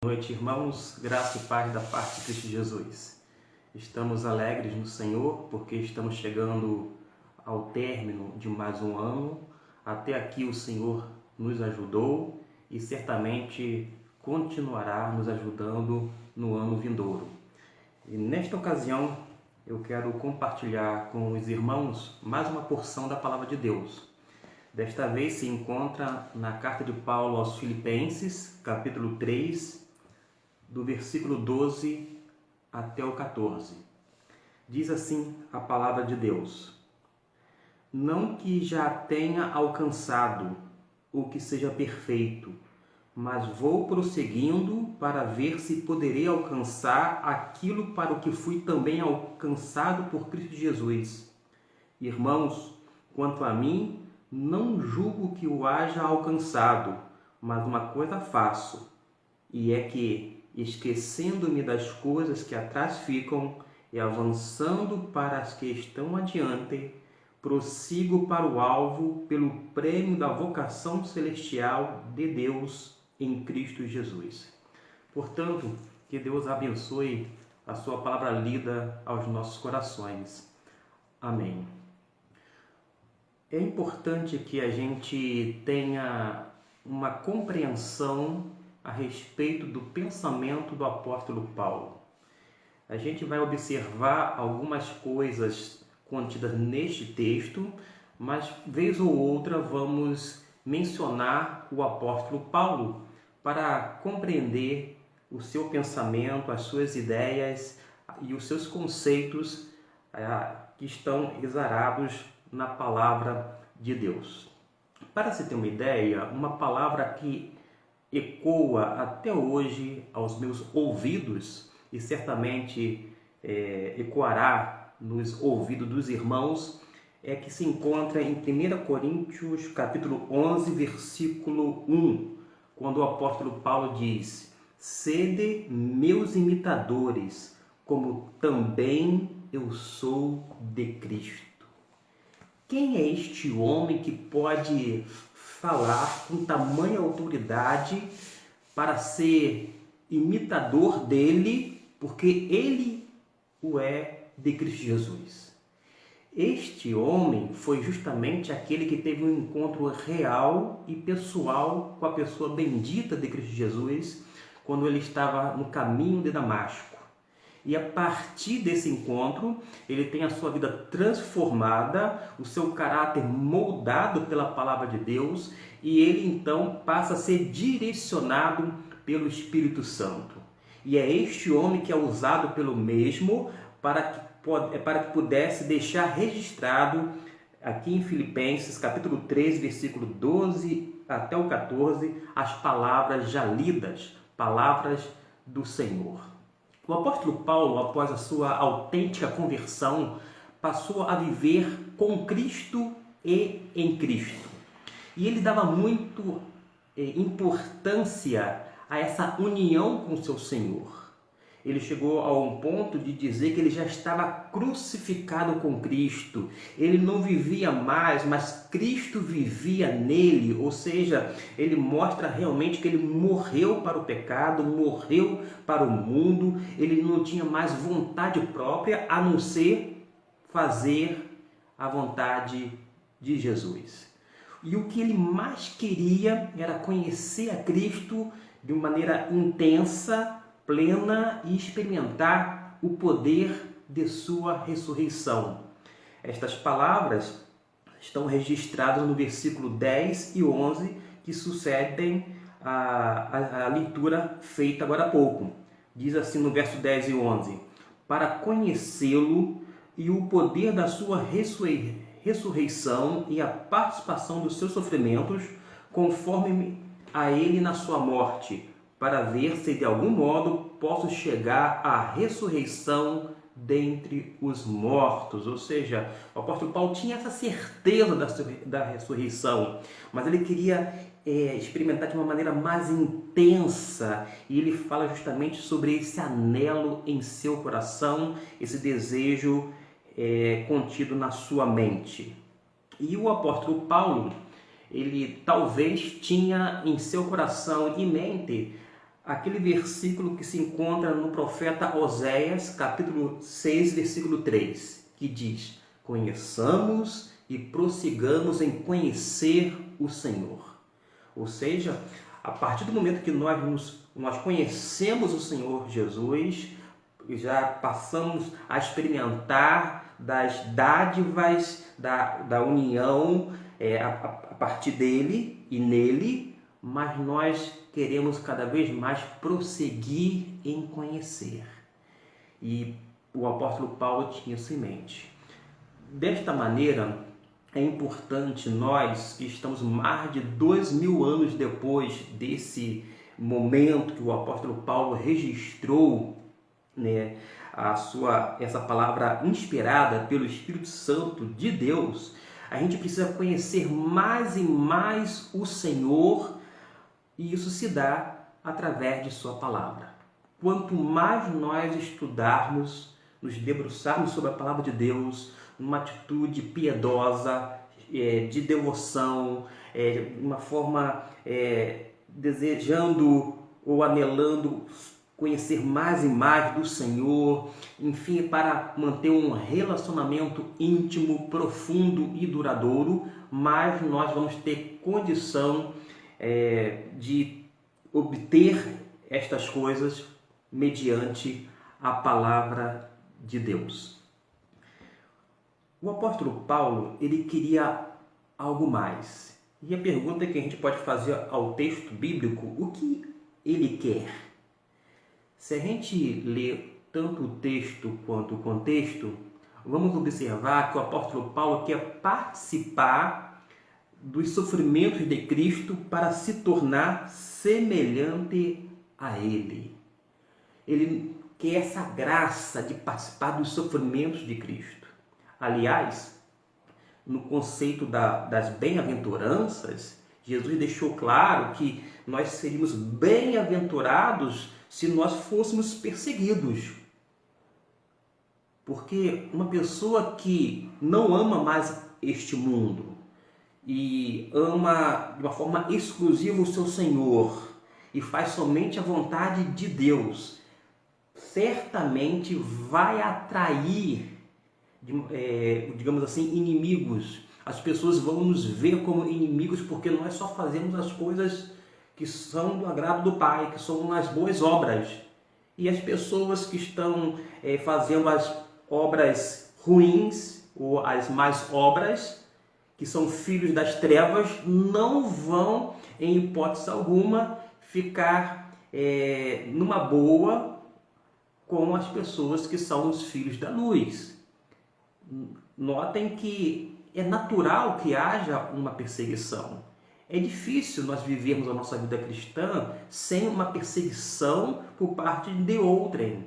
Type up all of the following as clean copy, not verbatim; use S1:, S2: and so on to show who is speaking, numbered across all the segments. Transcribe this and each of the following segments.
S1: Boa noite, irmãos, graça e paz da parte de Cristo Jesus. Estamos alegres no Senhor porque estamos chegando ao término de mais um ano. Até aqui o Senhor nos ajudou e certamente continuará nos ajudando no ano vindouro. E nesta ocasião eu quero compartilhar com os irmãos mais uma porção da Palavra de Deus. Desta vez se encontra na carta de Paulo aos Filipenses, capítulo 3, do versículo 12 até o 14. Diz assim a palavra de Deus: Não que já tenha alcançado o que seja perfeito, mas vou prosseguindo para ver se poderei alcançar aquilo para o que fui também alcançado por Cristo Jesus. Irmãos, quanto a mim, não julgo que o haja alcançado, mas uma coisa faço, e é que, esquecendo-me das coisas que atrás ficam e avançando para as que estão adiante, prossigo para o alvo pelo prêmio da vocação celestial de Deus em Cristo Jesus. Portanto, que Deus abençoe a sua palavra lida aos nossos corações. Amém. É importante que a gente tenha uma compreensão a respeito do pensamento do apóstolo Paulo. A gente vai observar algumas coisas contidas neste texto, mas vez ou outra vamos mencionar o apóstolo Paulo para compreender o seu pensamento, as suas ideias e os seus conceitos que estão exarados na palavra de Deus. Para se ter uma ideia, uma palavra que ecoa até hoje aos meus ouvidos e certamente ecoará nos ouvidos dos irmãos, é que se encontra em 1 Coríntios capítulo 11, versículo 1, quando o apóstolo Paulo diz: Sede meus imitadores, como também eu sou de Cristo. Quem é este homem que pode falar com tamanha autoridade para ser imitador dele, porque ele o é de Cristo Jesus? Este homem foi justamente aquele que teve um encontro real e pessoal com a pessoa bendita de Cristo Jesus quando ele estava no caminho de Damasco. E a partir desse encontro, ele tem a sua vida transformada, o seu caráter moldado pela palavra de Deus, e ele então passa a ser direcionado pelo Espírito Santo. E é este homem que é usado pelo mesmo para que pudesse deixar registrado aqui em Filipenses, capítulo 3, versículo 12 até o 14, as palavras já lidas, palavras do Senhor. O apóstolo Paulo, após a sua autêntica conversão, passou a viver com Cristo e em Cristo. E ele dava muito importância a essa união com o seu Senhor. Ele chegou a um ponto de dizer que ele já estava crucificado com Cristo. Ele não vivia mais, mas Cristo vivia nele. Ou seja, ele mostra realmente que ele morreu para o pecado, morreu para o mundo. Ele não tinha mais vontade própria a não ser fazer a vontade de Jesus. E o que ele mais queria era conhecer a Cristo de uma maneira intensa, plena e experimentar o poder de sua ressurreição. Estas palavras estão registradas no versículo 10 e 11, que sucedem a leitura feita agora há pouco. Diz assim no verso 10 e 11: Para conhecê-lo e o poder da sua ressurreição e a participação dos seus sofrimentos, conforme a ele na sua morte, para ver se de algum modo posso chegar à ressurreição dentre os mortos. Ou seja, o apóstolo Paulo tinha essa certeza da ressurreição, mas ele queria experimentar de uma maneira mais intensa, e ele fala justamente sobre esse anelo em seu coração, esse desejo contido na sua mente. E o apóstolo Paulo, ele talvez tinha em seu coração e mente aquele versículo que se encontra no profeta Oséias, capítulo 6, versículo 3, que diz: conheçamos e prossigamos em conhecer o Senhor. Ou seja, a partir do momento que nós conhecemos o Senhor Jesus, já passamos a experimentar das dádivas da união a partir dele e nele, mas nós queremos cada vez mais prosseguir em conhecer. E o apóstolo Paulo tinha isso em mente. Desta maneira, é importante nós, que estamos mais de 2000 anos depois desse momento que o apóstolo Paulo registrou, né, essa palavra inspirada pelo Espírito Santo de Deus, a gente precisa conhecer mais e mais o Senhor, e isso se dá através de sua palavra. Quanto mais nós estudarmos, nos debruçarmos sobre a palavra de Deus, numa atitude piedosa, de devoção, uma forma desejando ou anelando conhecer mais e mais do Senhor, enfim, para manter um relacionamento íntimo, profundo e duradouro, mas nós vamos ter condição de obter estas coisas mediante a palavra de Deus. O apóstolo Paulo, ele queria algo mais. E a pergunta que a gente pode fazer ao texto bíblico: o que ele quer? Se a gente ler tanto o texto quanto o contexto, vamos observar que o apóstolo Paulo quer participar dos sofrimentos de Cristo para se tornar semelhante a Ele. Ele quer essa graça de participar dos sofrimentos de Cristo. Aliás, no conceito das bem-aventuranças, Jesus deixou claro que nós seríamos bem-aventurados se nós fôssemos perseguidos. Porque uma pessoa que não ama mais este mundo e ama de uma forma exclusiva o seu Senhor e faz somente a vontade de Deus, certamente vai atrair, digamos assim, inimigos. As pessoas vão nos ver como inimigos porque nós só fazemos as coisas que são do agrado do Pai, que são as boas obras. E as pessoas que estão fazendo as obras ruins ou as más obras, que são filhos das trevas, não vão, em hipótese alguma, ficar numa boa com as pessoas que são os filhos da luz. Notem que é natural que haja uma perseguição. É difícil nós vivermos a nossa vida cristã sem uma perseguição por parte de outrem.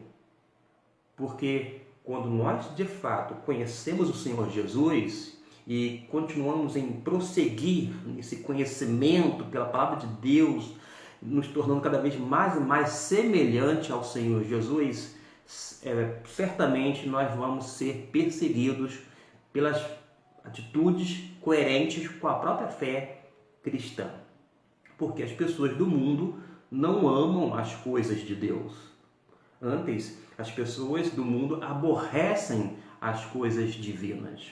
S1: Porque quando nós de fato conhecemos o Senhor Jesus e continuamos em prosseguir nesse conhecimento pela palavra de Deus, nos tornando cada vez mais e mais semelhante ao Senhor Jesus, certamente nós vamos ser perseguidos pelas atitudes coerentes com a própria fé cristã. Porque as pessoas do mundo não amam as coisas de Deus. Antes, as pessoas do mundo aborrecem as coisas divinas.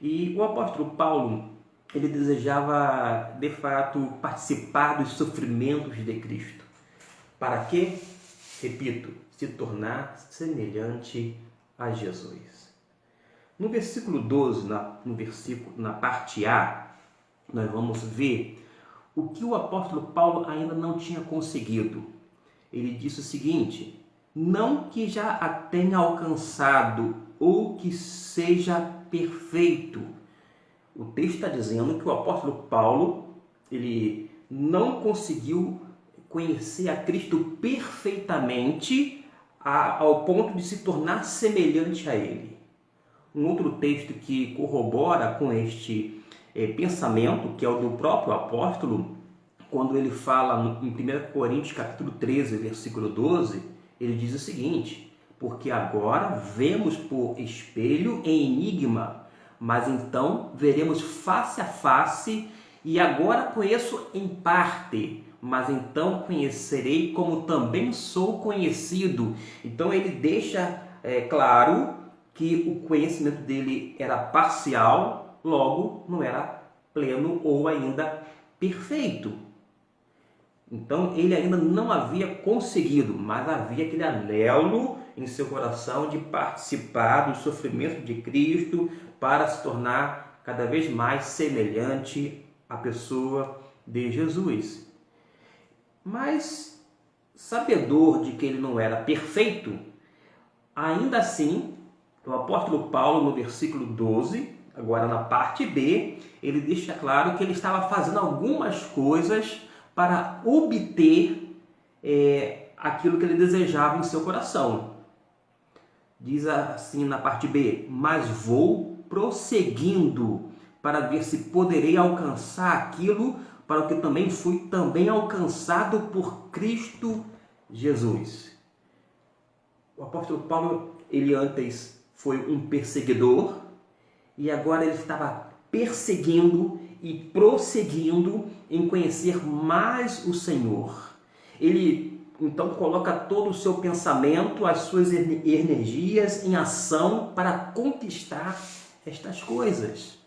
S1: E o apóstolo Paulo, ele desejava, de fato, participar dos sofrimentos de Cristo. Para quê? Repito, se tornar semelhante a Jesus. No versículo 12, na parte A, nós vamos ver o que o apóstolo Paulo ainda não tinha conseguido. Ele disse o seguinte: não que já a tenha alcançado ou que seja perfeito. O texto está dizendo que o apóstolo Paulo, ele não conseguiu conhecer a Cristo perfeitamente ao ponto de se tornar semelhante a Ele. Um outro texto que corrobora com este pensamento, que é o do próprio apóstolo, quando ele fala em 1 Coríntios capítulo 13, versículo 12, ele diz o seguinte: porque agora vemos por espelho em enigma, mas então veremos face a face, e agora conheço em parte, mas então conhecerei como também sou conhecido. Então ele deixa claro que o conhecimento dele era parcial, logo não era pleno ou ainda perfeito. Então ele ainda não havia conseguido, mas havia aquele anelo em seu coração de participar do sofrimento de Cristo para se tornar cada vez mais semelhante à pessoa de Jesus. Mas, sabedor de que ele não era perfeito, ainda assim, o apóstolo Paulo, no versículo 12, agora na parte B, ele deixa claro que ele estava fazendo algumas coisas para obter aquilo que ele desejava em seu coração. Diz assim na parte B: mas vou prosseguindo para ver se poderei alcançar aquilo para o que também fui alcançado por Cristo Jesus. O apóstolo Paulo, ele antes foi um perseguidor e agora ele estava perseguindo e prosseguindo em conhecer mais o Senhor. Ele então coloca todo o seu pensamento, as suas energias em ação para conquistar estas coisas.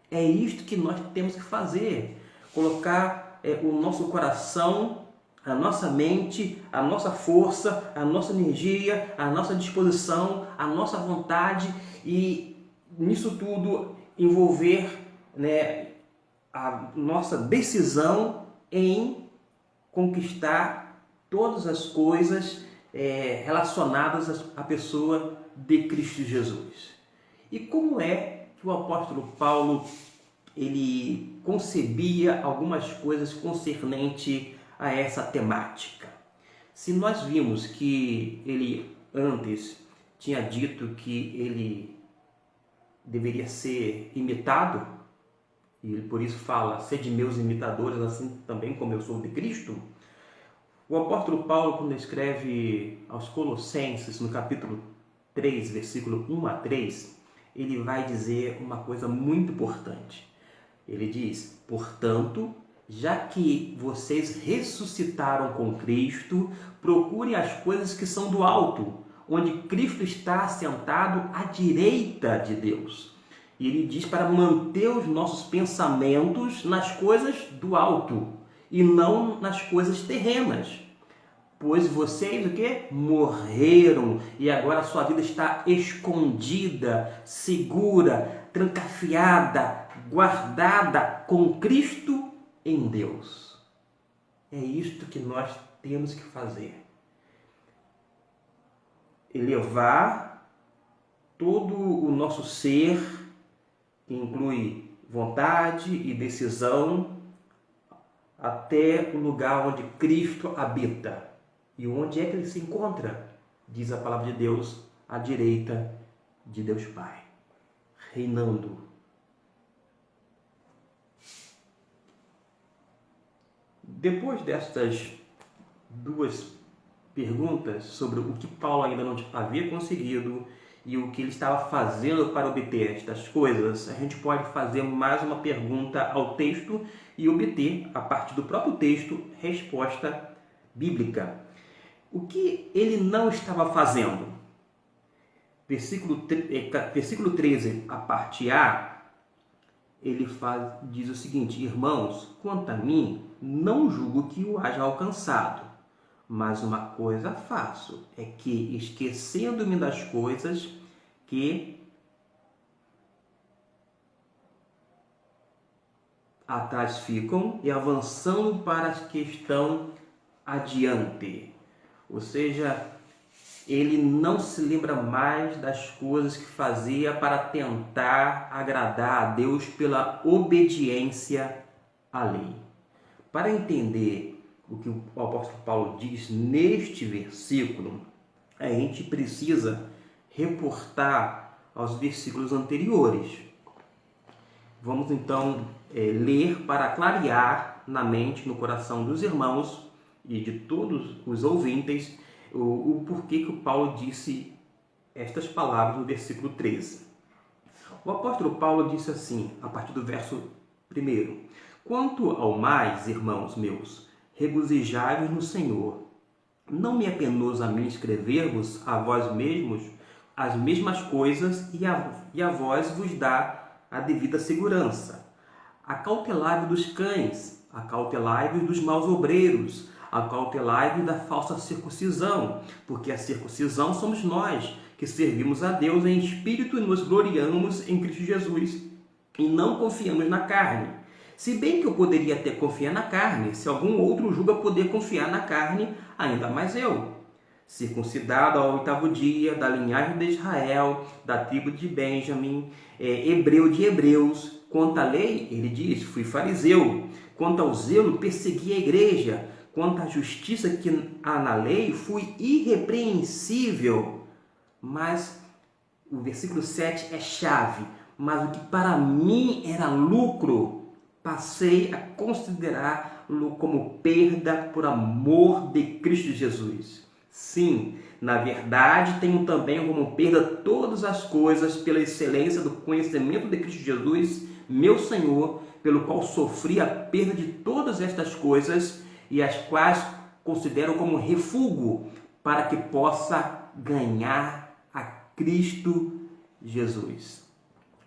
S1: É isto que nós temos que fazer, colocar o nosso coração, a nossa mente, a nossa força, a nossa energia, a nossa disposição, a nossa vontade e nisso tudo envolver a nossa decisão em conquistar todas as coisas relacionadas à pessoa de Cristo Jesus. E como é que o apóstolo Paulo ele concebia algumas coisas concernente a essa temática? Se nós vimos que ele antes tinha dito que ele deveria ser imitado, e ele por isso fala: sede meus imitadores, assim também como eu sou de Cristo. O apóstolo Paulo, quando escreve aos Colossenses, no capítulo 3, versículo 1 a 3, ele vai dizer uma coisa muito importante. Ele diz: portanto, já que vocês ressuscitaram com Cristo, procurem as coisas que são do alto, onde Cristo está assentado à direita de Deus. E ele diz para manter os nossos pensamentos nas coisas do alto e não nas coisas terrenas. Pois vocês o quê? Morreram e agora a sua vida está escondida, segura, trancafiada, guardada com Cristo em Deus. É isto que nós temos que fazer. Elevar todo o nosso ser, que inclui vontade e decisão, até o lugar onde Cristo habita. E onde é que ele se encontra? Diz a palavra de Deus, à direita de Deus Pai, reinando. Depois destas duas perguntas sobre o que Paulo ainda não havia conseguido e o que ele estava fazendo para obter estas coisas, a gente pode fazer mais uma pergunta ao texto e obter, a partir do próprio texto, resposta bíblica. O que ele não estava fazendo? Versículo 13, a parte A, ele diz o seguinte: irmãos, quanto a mim, não julgo que o haja alcançado, mas uma coisa faço, é que, esquecendo-me das coisas que atrás ficam e avançando para as que estão adiante. Ou seja, ele não se lembra mais das coisas que fazia para tentar agradar a Deus pela obediência à lei. Para entender o que o apóstolo Paulo diz neste versículo, a gente precisa reportar aos versículos anteriores. Vamos então ler para clarear na mente, no coração dos irmãos e de todos os ouvintes o porquê que o Paulo disse estas palavras no versículo 13. O apóstolo Paulo disse assim, a partir do verso 1: quanto ao mais, irmãos meus, regozijai-vos no Senhor. Não me é penoso a mim escrever-vos a vós mesmos as mesmas coisas, e a vós vos dá a devida segurança. Acautelai-vos dos cães, acautelai-vos dos maus obreiros, acautelai-vos da falsa circuncisão, porque a circuncisão somos nós, que servimos a Deus em espírito e nos gloriamos em Cristo Jesus, e não confiamos na carne. Se bem que eu poderia até confiar na carne, se algum outro julga poder confiar na carne, ainda mais eu. Circuncidado ao 8º dia, da linhagem de Israel, da tribo de Benjamim, hebreu de hebreus. Quanto à lei, ele diz, fui fariseu. Quanto ao zelo, persegui a igreja. Quanto à justiça que há na lei, fui irrepreensível. Mas o versículo 7 é chave. Mas o que para mim era lucro, passei a considerá-lo como perda por amor de Cristo Jesus. Sim, na verdade, tenho também como perda todas as coisas pela excelência do conhecimento de Cristo Jesus, meu Senhor, pelo qual sofri a perda de todas estas coisas e as quais considero como refúgio, para que possa ganhar a Cristo Jesus.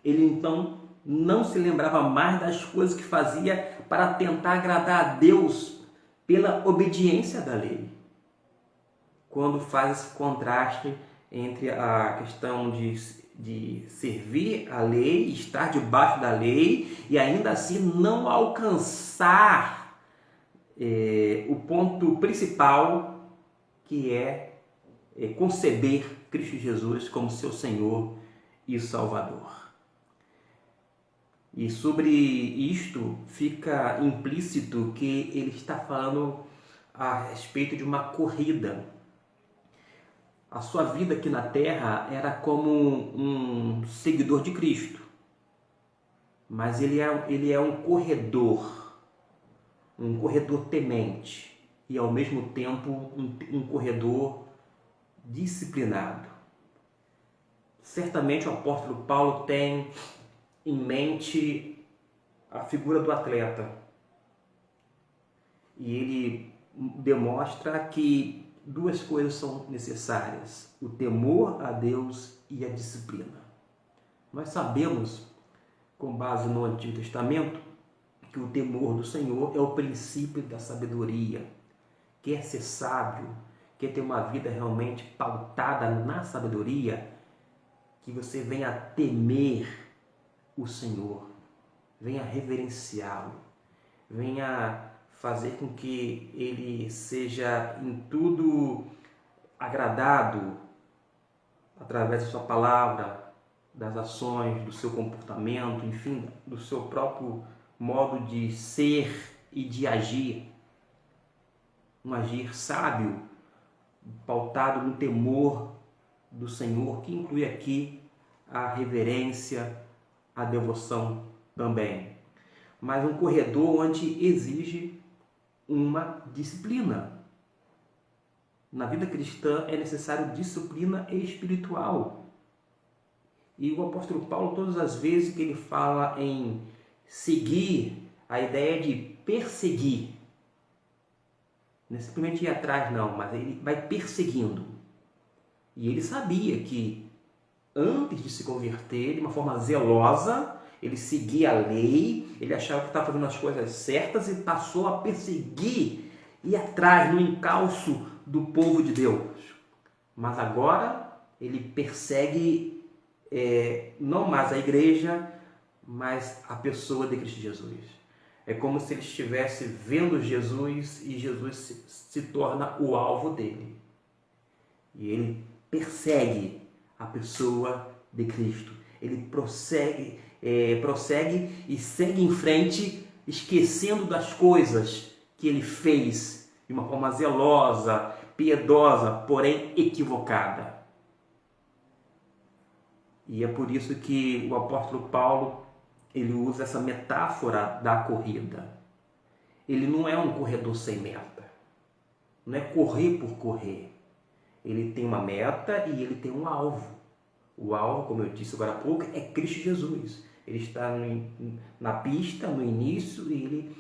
S1: Ele então não se lembrava mais das coisas que fazia para tentar agradar a Deus pela obediência da lei. Quando faz esse contraste entre a questão de servir a lei, estar debaixo da lei e ainda assim não alcançar o ponto principal, que é conceber Cristo Jesus como seu Senhor e Salvador. E sobre isto fica implícito que ele está falando a respeito de uma corrida. A sua vida aqui na terra era como um seguidor de Cristo, mas ele é um corredor temente e ao mesmo tempo um corredor disciplinado. Certamente o apóstolo Paulo tem em mente a figura do atleta e ele demonstra que duas coisas são necessárias: o temor a Deus e a disciplina. Nós sabemos, com base no Antigo Testamento, que o temor do Senhor é o princípio da sabedoria. Quer ser sábio, quer ter uma vida realmente pautada na sabedoria, que você venha temer o Senhor, venha reverenciá-lo, venha fazer com que ele seja em tudo agradado através da sua palavra, das ações, do seu comportamento, enfim, do seu próprio modo de ser e de agir. Um agir sábio, pautado no temor do Senhor, que inclui aqui a reverência, a devoção também. Mas um corredor onde exige uma disciplina. Na vida cristã é necessário disciplina espiritual. E o apóstolo Paulo, todas as vezes que ele fala em seguir, a ideia de perseguir, não é simplesmente ir atrás não, mas ele vai perseguindo. E ele sabia que antes de se converter, de uma forma zelosa, ele seguia a lei, ele achava que estava fazendo as coisas certas e passou a perseguir e atrás no encalço do povo de Deus. Mas agora ele persegue não mais a igreja, mas a pessoa de Cristo Jesus. É como se ele estivesse vendo Jesus e Jesus se torna o alvo dele. E ele persegue a pessoa de Cristo. Ele prossegue e segue em frente, esquecendo das coisas que ele fez de uma forma zelosa, piedosa, porém equivocada. E é por isso que o apóstolo Paulo ele usa essa metáfora da corrida. Ele não é um corredor sem meta. Não é correr por correr. Ele tem uma meta e ele tem um alvo. O alvo, como eu disse agora há pouco, é Cristo Jesus. Ele está na pista, no início, e ele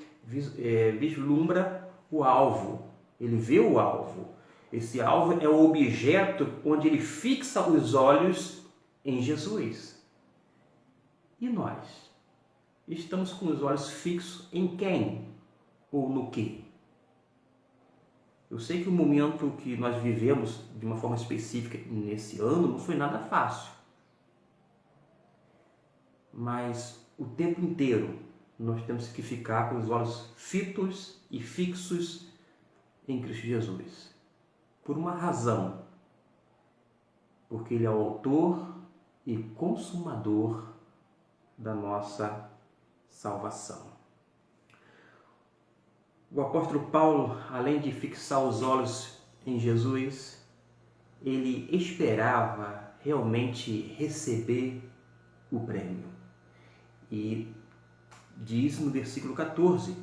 S1: vislumbra o alvo, ele vê o alvo. Esse alvo é o objeto onde ele fixa os olhos em Jesus. E nós? Estamos com os olhos fixos em quem? Ou no quê? Eu sei que o momento que nós vivemos de uma forma específica nesse ano não foi nada fácil. Mas o tempo inteiro nós temos que ficar com os olhos fitos e fixos em Cristo Jesus. Por uma razão. Porque Ele é o autor e consumador da nossa salvação. O apóstolo Paulo, além de fixar os olhos em Jesus, ele esperava realmente receber o prêmio. E diz no versículo 14: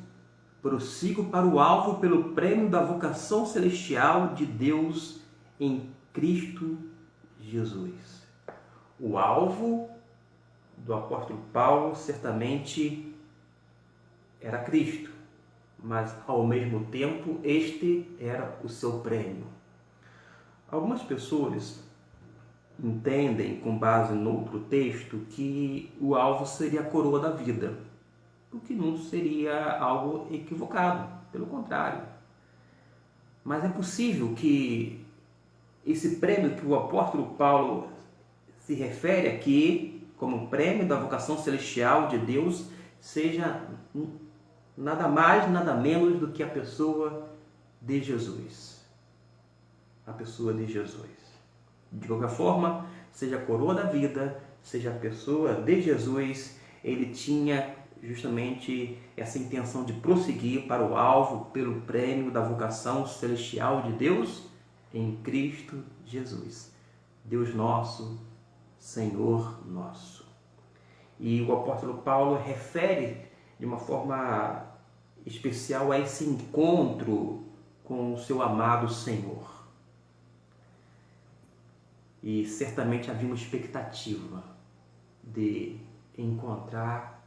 S1: prossigo para o alvo pelo prêmio da vocação celestial de Deus em Cristo Jesus. O alvo do apóstolo Paulo certamente era Cristo, mas ao mesmo tempo este era o seu prêmio. Algumas pessoas entendem, com base no outro texto, que o alvo seria a coroa da vida, o que não seria algo equivocado, pelo contrário. Mas é possível que esse prêmio que o apóstolo Paulo se refere aqui, como prêmio da vocação celestial de Deus, seja nada mais, nada menos do que a pessoa de Jesus. A pessoa de Jesus. De qualquer forma, seja a coroa da vida, seja a pessoa de Jesus, ele tinha justamente essa intenção de prosseguir para o alvo pelo prêmio da vocação celestial de Deus em Cristo Jesus. Deus nosso, Senhor nosso. E o apóstolo Paulo refere de uma forma especial a esse encontro com o seu amado Senhor. E certamente havia uma expectativa de encontrar,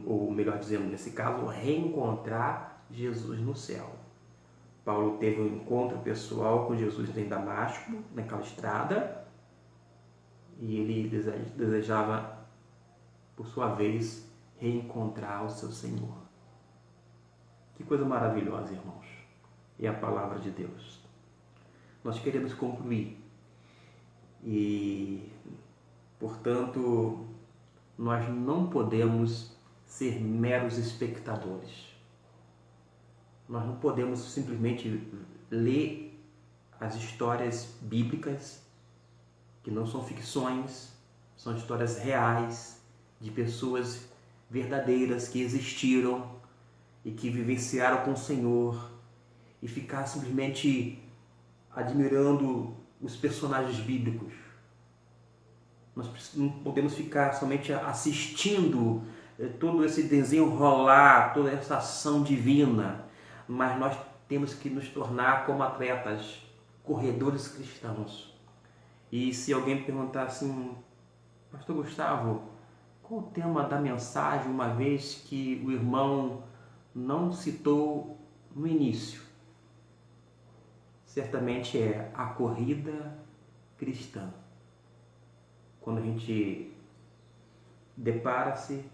S1: ou melhor dizendo, nesse caso, reencontrar Jesus no céu. Paulo teve um encontro pessoal com Jesus em Damasco, naquela estrada, e ele desejava, por sua vez, reencontrar o seu Senhor. Que coisa maravilhosa, irmãos. É a palavra de Deus. Nós queremos concluir. E, portanto, nós não podemos ser meros espectadores. Nós não podemos simplesmente ler as histórias bíblicas, que não são ficções, são histórias reais, de pessoas verdadeiras que existiram e que vivenciaram com o Senhor, e ficar simplesmente admirando os personagens bíblicos. Nós não podemos ficar somente assistindo todo esse desenho rolar, toda essa ação divina, mas nós temos que nos tornar como atletas, corredores cristãos. E se alguém perguntar assim, Pastor Gustavo, qual o tema da mensagem, uma vez que o irmão não citou no início? Certamente é a corrida cristã. Quando a gente depara-se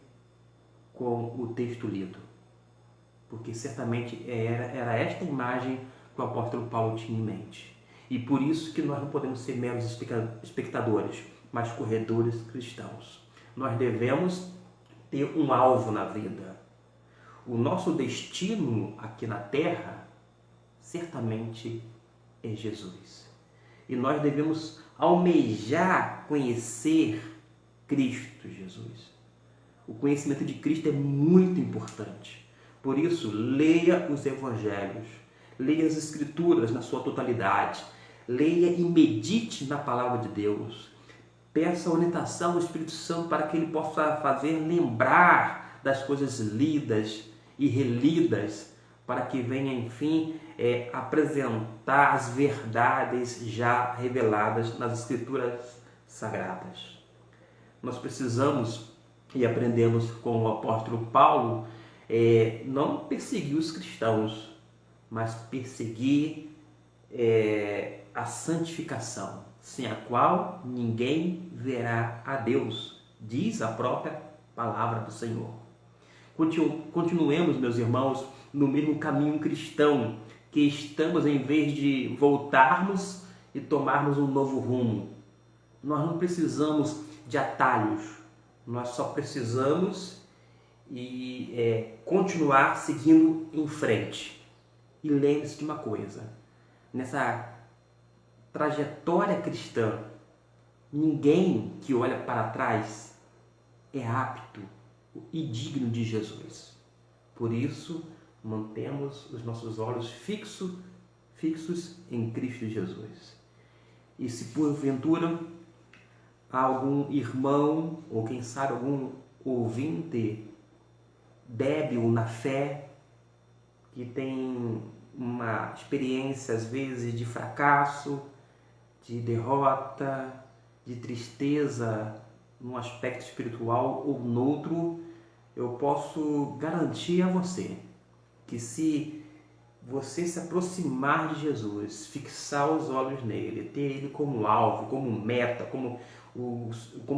S1: com o texto lido. Porque certamente era esta imagem que o apóstolo Paulo tinha em mente. E por isso que nós não podemos ser meros espectadores, mas corredores cristãos. Nós devemos ter um alvo na vida. O nosso destino aqui na terra, certamente, é Jesus. E nós devemos almejar conhecer Cristo Jesus. O conhecimento de Cristo é muito importante. Por isso, leia os evangelhos, leia as escrituras na sua totalidade, leia e medite na palavra de Deus. Peça a orientação do Espírito Santo para que ele possa fazer lembrar das coisas lidas e relidas, para que venha, enfim, apresentar as verdades já reveladas nas Escrituras Sagradas. Nós precisamos, e aprendemos com o apóstolo Paulo, não perseguir os cristãos, mas perseguir a santificação, sem a qual ninguém verá a Deus, diz a própria palavra do Senhor. Continuemos, meus irmãos, no mesmo caminho cristão que estamos, em vez de voltarmos e tomarmos um novo rumo. Nós não precisamos de atalhos, nós só precisamos continuar seguindo em frente. E lembre-se de uma coisa, nessa trajetória cristã, ninguém que olha para trás é apto e digno de Jesus. Por isso, mantemos os nossos olhos fixos em Cristo Jesus. E se porventura algum irmão, ou quem sabe algum ouvinte débil na fé, que tem uma experiência às vezes de fracasso, de derrota, de tristeza num aspecto espiritual ou noutro, eu posso garantir a você que se você se aproximar de Jesus, fixar os olhos nele, ter ele como alvo, como meta, como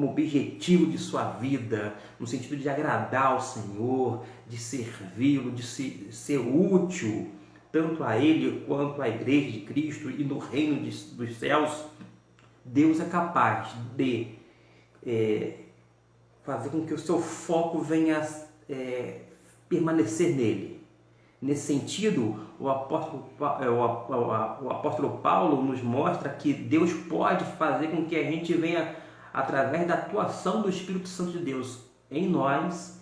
S1: objetivo de sua vida, no sentido de agradar ao Senhor, de servi-lo, de ser útil, tanto a ele quanto à igreja de Cristo e no reino dos céus, Deus é capaz de fazer com que o seu foco venha permanecer nele. Nesse sentido, o apóstolo Paulo nos mostra que Deus pode fazer com que a gente venha, através da atuação do Espírito Santo de Deus em nós,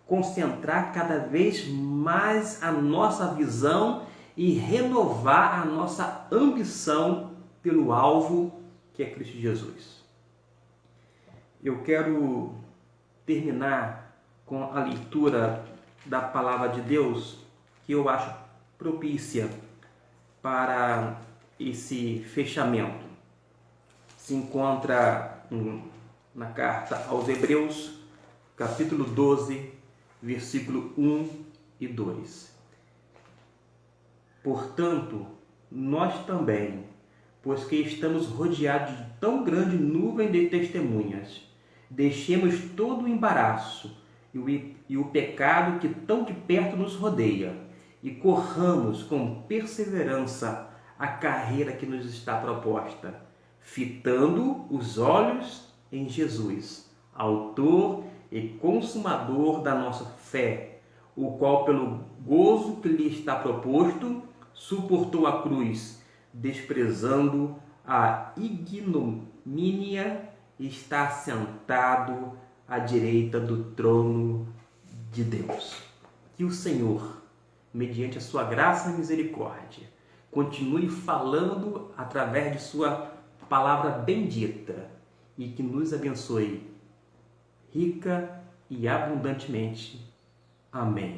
S1: concentrar cada vez mais a nossa visão e renovar a nossa ambição pelo alvo que é Cristo Jesus. Eu quero terminar com a leitura da palavra de Deus, que eu acho propícia para esse fechamento. Se encontra na carta aos Hebreus, capítulo 12, versículo 1 e 2. Portanto, nós também, pois que estamos rodeados de tão grande nuvem de testemunhas, deixemos todo o embaraço e o pecado que tão de perto nos rodeia, e corramos com perseverança a carreira que nos está proposta, fitando os olhos em Jesus, autor e consumador da nossa fé, o qual, pelo gozo que lhe está proposto, suportou a cruz, desprezando a ignomínia, e está sentado à direita do trono de Deus. Que o Senhor, mediante a sua graça e misericórdia, continue falando através de sua palavra bendita e que nos abençoe rica e abundantemente. Amém.